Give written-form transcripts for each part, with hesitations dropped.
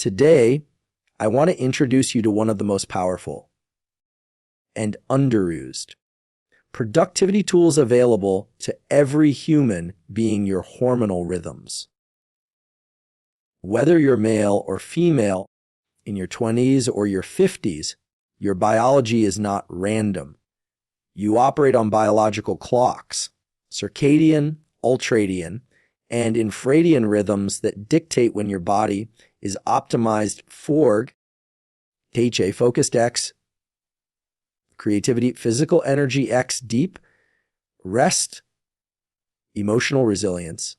Today, I want to introduce you to one of the most powerful and underused productivity tools available to every human being your hormonal rhythms. Whether you're male or female, in your 20s or your 50s, your biology is not random. You operate on biological clocks, circadian, ultradian, and infradian rhythms that dictate when your body is optimized for THA, focused X, creativity, physical energy X, deep, rest, emotional resilience.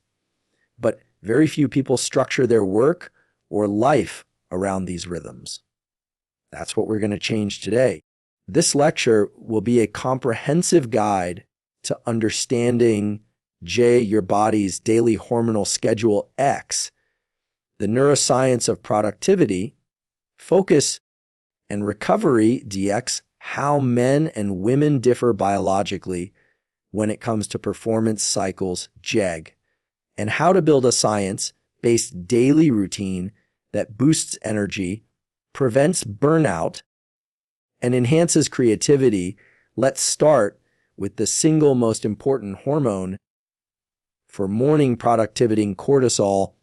But very few people structure their work or life around these rhythms. That's what we're going to change today. This lecture will be a comprehensive guide to understanding J, your body's daily hormonal schedule, X, the neuroscience of productivity, focus, and recovery, DX, how men and women differ biologically when it comes to performance cycles, JEG, and how to build a science-based daily routine that boosts energy, prevents burnout, and enhances creativity. Let's start with the single most important hormone for morning productivity, cortisol.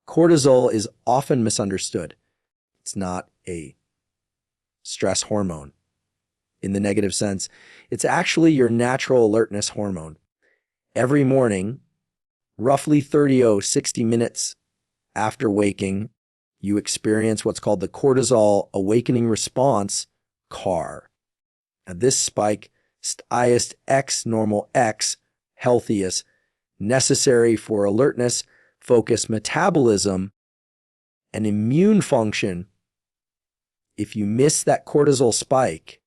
Cortisol is often misunderstood. It's not a stress hormone in the negative sense. It's actually your natural alertness hormone. Every morning, roughly 60 minutes after waking, you experience what's called the cortisol awakening response, CAR. Now, this spike, highest X, normal X, healthiest, necessary for alertness, focus, metabolism, and immune function. If you miss that cortisol spike,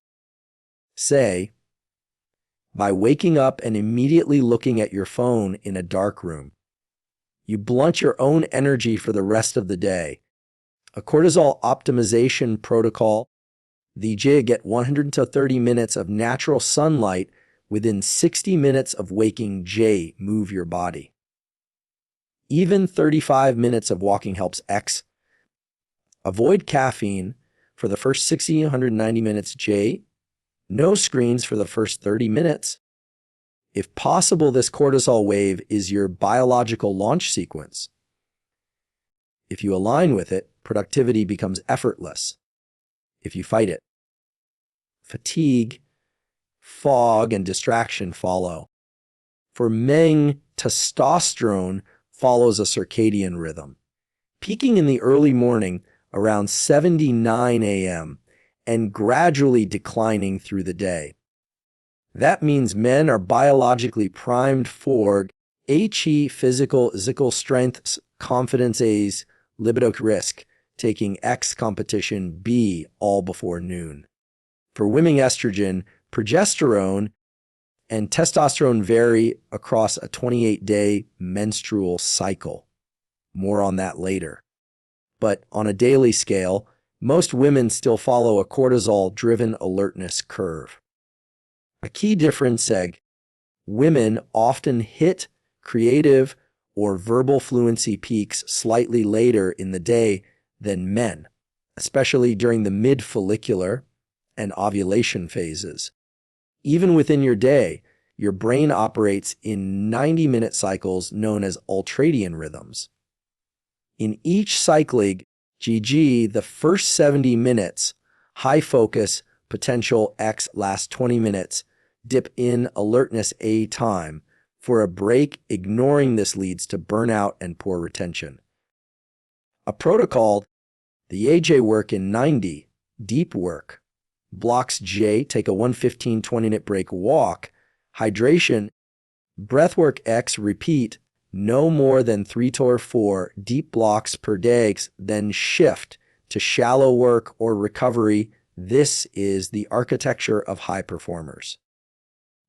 say, by waking up and immediately looking at your phone in a dark room, you blunt your own energy for the rest of the day. A cortisol optimization protocol, the J, get 130 minutes of natural sunlight within 60 minutes of waking. J, move your body. Even 35 minutes of walking helps. X, avoid caffeine for the first 60 to 190 minutes. J, no screens for the first 30 minutes. If possible, this cortisol wave is your biological launch sequence. If you align with it, productivity becomes effortless. If you fight it, fatigue, fog, and distraction follow. For men, testosterone follows a circadian rhythm, peaking in the early morning around 79 a.m. and gradually declining through the day. That means men are biologically primed for HE, physical strength, confidence, A's, libido, risk, taking X, competition, B, all before noon. For women, estrogen, progesterone, and testosterone vary across a 28-day menstrual cycle. More on that later. But on a daily scale, most women still follow a cortisol-driven alertness curve. A key difference, women often hit creative or verbal fluency peaks slightly later in the day than men, especially during the mid-follicular and ovulation phases. Even within your day, your brain operates in 90-minute cycles known as ultradian rhythms. In each cycling, GG, the first 70 minutes, high focus, potential X, last 20 minutes, dip in alertness A time. For a break, ignoring this leads to burnout and poor retention. A protocol, the AJ work in 90, deep work, blocks J, take a 1:15-20-minute break, walk, hydration, breathwork X, repeat, no more than 3 to 4 deep blocks per day, then shift to shallow work or recovery. This is the architecture of high performers,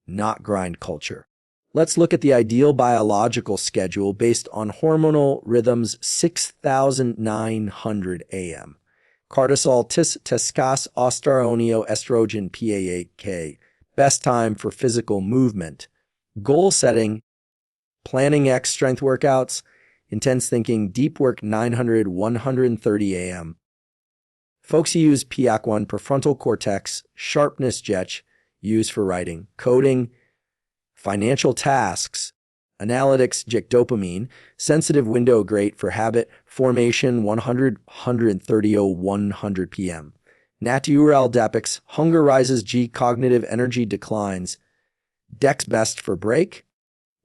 not grind culture. Let's look at the ideal biological schedule based on hormonal rhythms. 6,900 AM. Cortisol, testosterone, estrogen, PAK. Best time for physical movement. Goal setting, planning X strength workouts, intense thinking, deep work 900, 130 a.m. Folks use PIAC1, prefrontal cortex, sharpness jetch, used for writing, coding, financial tasks, analytics, dopamine, sensitive window, great for habit formation, 100, 130, 100 p.m. Natural depics, hunger rises, cognitive energy declines, dex best for break,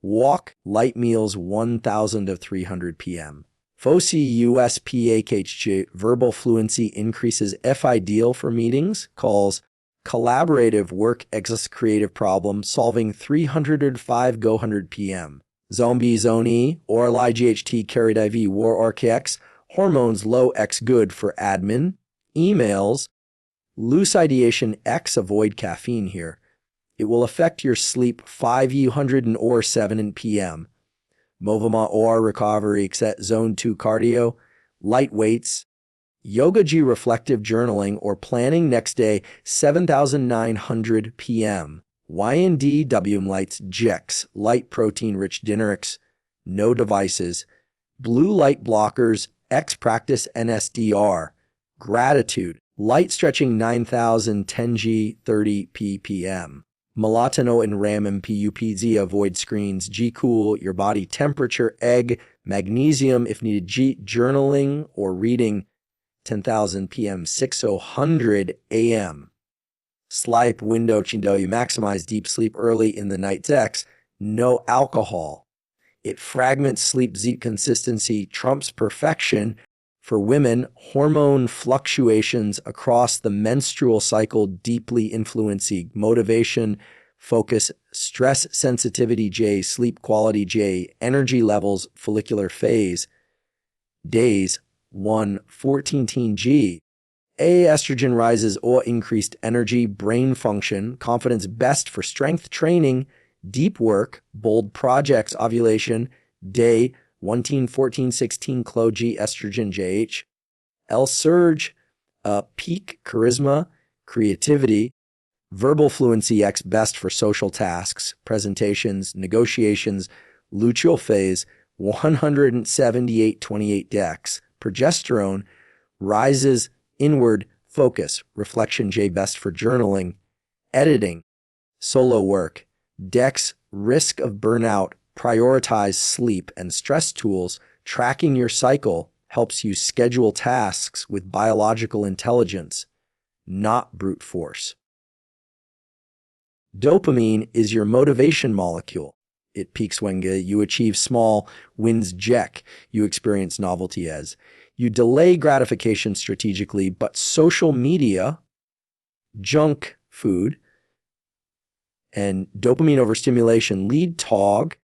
walk, light meals, 1000 of 300 p.m. FOSI USPHG, verbal fluency increases, F ideal for meetings, calls, collaborative work, exis creative problem solving, 305 go 100 p.m. Zombie zone E, oral IGHT carried IV, war RKX, hormones low X good for admin, emails, loose ideation X, avoid caffeine here. It will affect your sleep 500 and or 7 p.m. Movement or recovery, except zone 2 cardio, light weights, yoga G reflective journaling or planning next day 7,900 p.m. YND WM lights JEX, light protein rich dinnerics, no devices, blue light blockers, X practice NSDR, gratitude, light stretching 9,000 10G 30 ppm. Melatonin and RAM and PUPZ, avoid screens, G cool, your body temperature, egg, magnesium if needed, G journaling or reading, 10,000 p.m. 600 a.m. Sleep window chindo, you maximize deep sleep early in the night, X, no alcohol. It fragments sleep, Z consistency, trumps perfection. For women, hormone fluctuations across the menstrual cycle deeply influence motivation, focus, stress sensitivity, J, sleep quality, J, energy levels, follicular phase, days, 1, 14 G, A, estrogen rises or increased energy, brain function, confidence best for strength training, deep work, bold projects, ovulation, day, 1, 14, 16, Clo G, estrogen, JH, L surge, peak, charisma, creativity, verbal fluency, X best for social tasks, presentations, negotiations, luteal phase, 178, 28 dex, progesterone, rises, inward, focus, reflection, J best for journaling, editing, solo work, dex, risk of burnout, prioritize sleep and stress tools, tracking your cycle helps you schedule tasks with biological intelligence, not brute force. Dopamine is your motivation molecule. It peaks when you achieve small wins, JEC. You experience novelty as. You delay gratification strategically, but social media, junk food, and dopamine overstimulation lead TOG,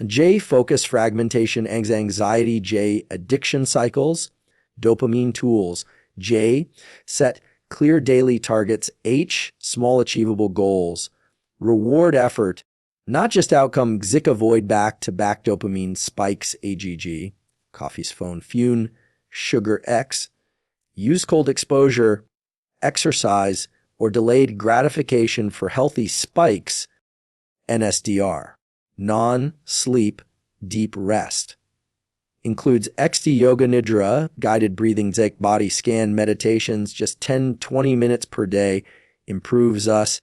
J, focus fragmentation, anxiety, J, addiction cycles, dopamine tools, J, set clear daily targets, H, small achievable goals, reward effort, not just outcome, Xic, avoid back-to-back dopamine spikes, AGG, coffee's phone, Fune, sugar, X, use cold exposure, exercise, or delayed gratification for healthy spikes, NSDR. Non-sleep, deep rest. Includes XD Yoga Nidra, guided breathing, Zik body scan, meditations, just 10-20 minutes per day, improves us.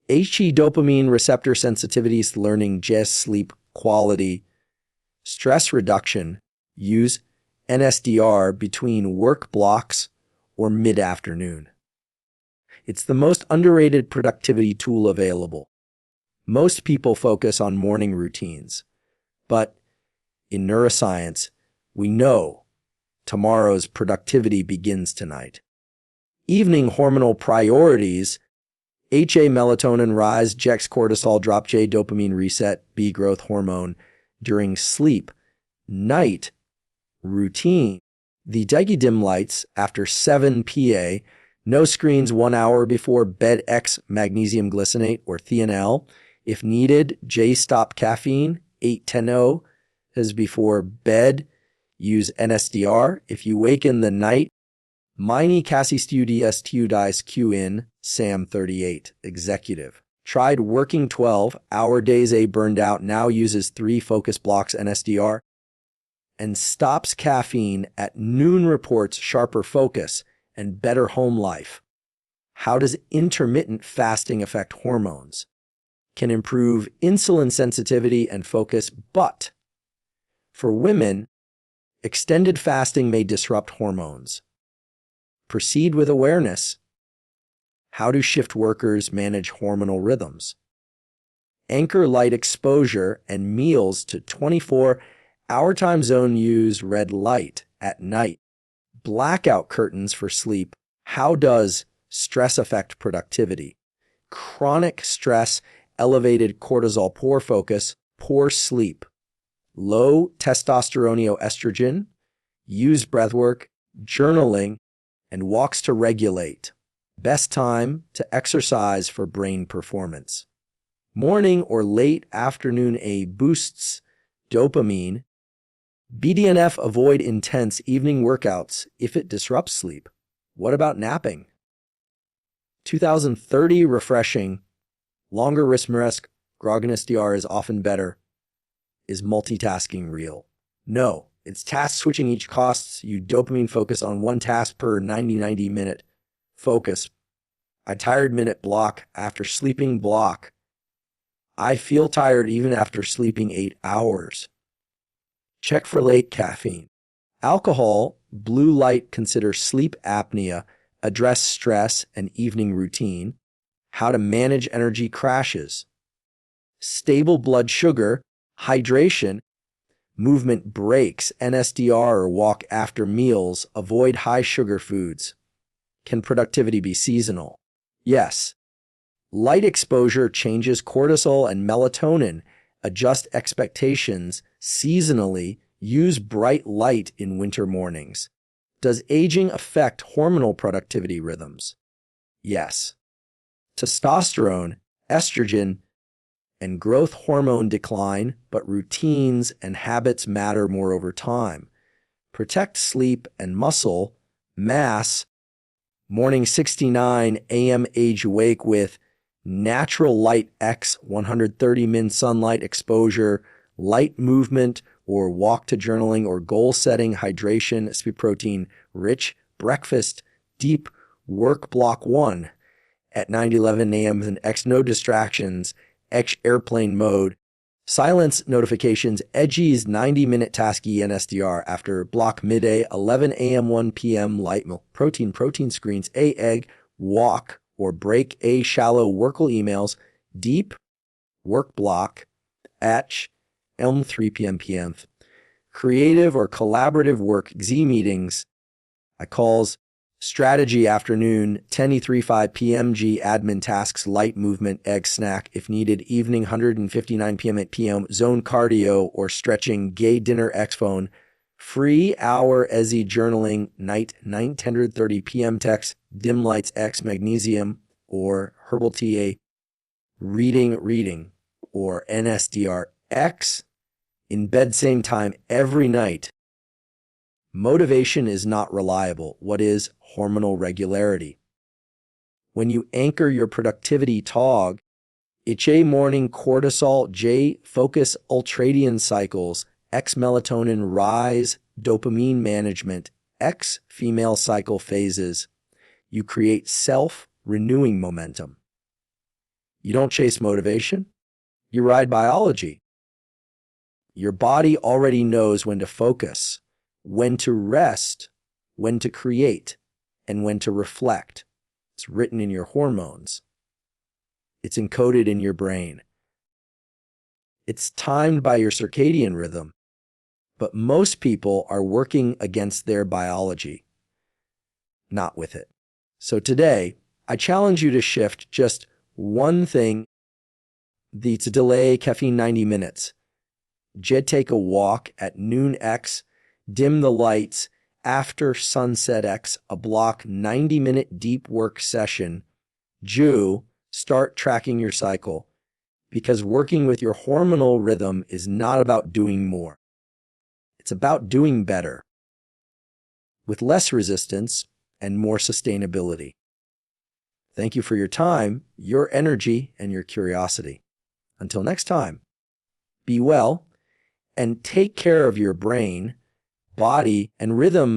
HE dopamine receptor sensitivities, learning, just sleep quality. Stress reduction, use NSDR between work blocks or mid-afternoon. It's the most underrated productivity tool available. Most people focus on morning routines, but in neuroscience, we know tomorrow's productivity begins tonight. Evening hormonal priorities, HA melatonin rise, JEX cortisol drop, J dopamine reset, B growth hormone during sleep, night routine. The Degi dim lights after 7 PA, no screens 1 hour before bed, X magnesium glycinate or Thionel. If needed, J stop caffeine, 8-10-0 as before bed, use NSDR. If you wake in the night, Mini Cassie Studies Tudice Q in Sam 38, executive. Tried working 12-hour days, A burned out, now uses 3 focus blocks NSDR. and stops caffeine at noon reports sharper focus and better home life. How does intermittent fasting affect hormones? Can improve insulin sensitivity and focus, but for women, extended fasting may disrupt hormones. Proceed with awareness. How do shift workers manage hormonal rhythms? Anchor light exposure and meals to 24-hour time zone. Use red light at night. Blackout curtains for sleep. How does stress affect productivity? Chronic stress, elevated cortisol, poor focus, poor sleep. Low testosterone estrogen. Use breathwork, journaling, and walks to regulate. Best time to exercise for brain performance. Morning or late afternoon A boosts dopamine. BDNF, avoid intense evening workouts if it disrupts sleep. What about napping? 2030 refreshing. Longer rest. Grog NSDR is often better. Is multitasking real? No. It's task switching each costs you dopamine focus on one task per 90 minute focus. I tired minute block after sleeping block. I feel tired even after sleeping 8 hours. Check for late caffeine. Alcohol, blue light, consider sleep apnea, address stress and evening routine, how to manage energy crashes, stable blood sugar, hydration, movement breaks, NSDR or walk after meals, avoid high sugar foods. Can productivity be seasonal? Yes. Light exposure changes cortisol and melatonin. Adjust expectations seasonally. Use bright light in winter mornings. Does aging affect hormonal productivity rhythms? Yes. Testosterone, estrogen, and growth hormone decline, but routines and habits matter more over time. Protect sleep and muscle mass. Morning 69 a.m. age awake with natural light X 130 min sunlight exposure, light movement or walk to journaling or goal setting, hydration, sweet protein rich breakfast, deep work block 1 at 9:11 a.m. with an X no distractions, X airplane mode, silence notifications, edgy's 90-minute task NSDR after block midday, 11 a.m. 1 p.m. light milk, protein screens, A egg, walk or break, A shallow workal emails, deep work block, H Elm 3 p.m. Creative or collaborative work, Z meetings, I calls, strategy afternoon, 10:35 p.m. G admin tasks, light movement, egg snack if needed, evening 159 p.m. at p.m. zone cardio or stretching, gay dinner X phone, free hour Ezzy journaling, night 10:30 p.m. text, dim lights X magnesium or herbal TA, reading or NSDR X, in bed same time every night. Motivation is not reliable. What is hormonal regularity? When you anchor your productivity TOG, HA morning cortisol, J focus ultradian cycles, X melatonin rise, dopamine management, X female cycle phases, you create self-renewing momentum. You don't chase motivation, you ride biology. Your body already knows when to focus, when to rest, when to create, and when to reflect. It's written in your hormones. It's encoded in your brain. It's timed by your circadian rhythm, but most people are working against their biology, not with it. So today, I challenge you to shift just one thing, to delay caffeine 90 minutes. Take a walk at noon X, dim the lights, after sunset X, a block 90-minute deep work session. Start tracking your cycle, because working with your hormonal rhythm is not about doing more. It's about doing better, with less resistance and more sustainability. Thank you for your time, your energy, and your curiosity. Until next time, be well and take care of your brain body and rhythm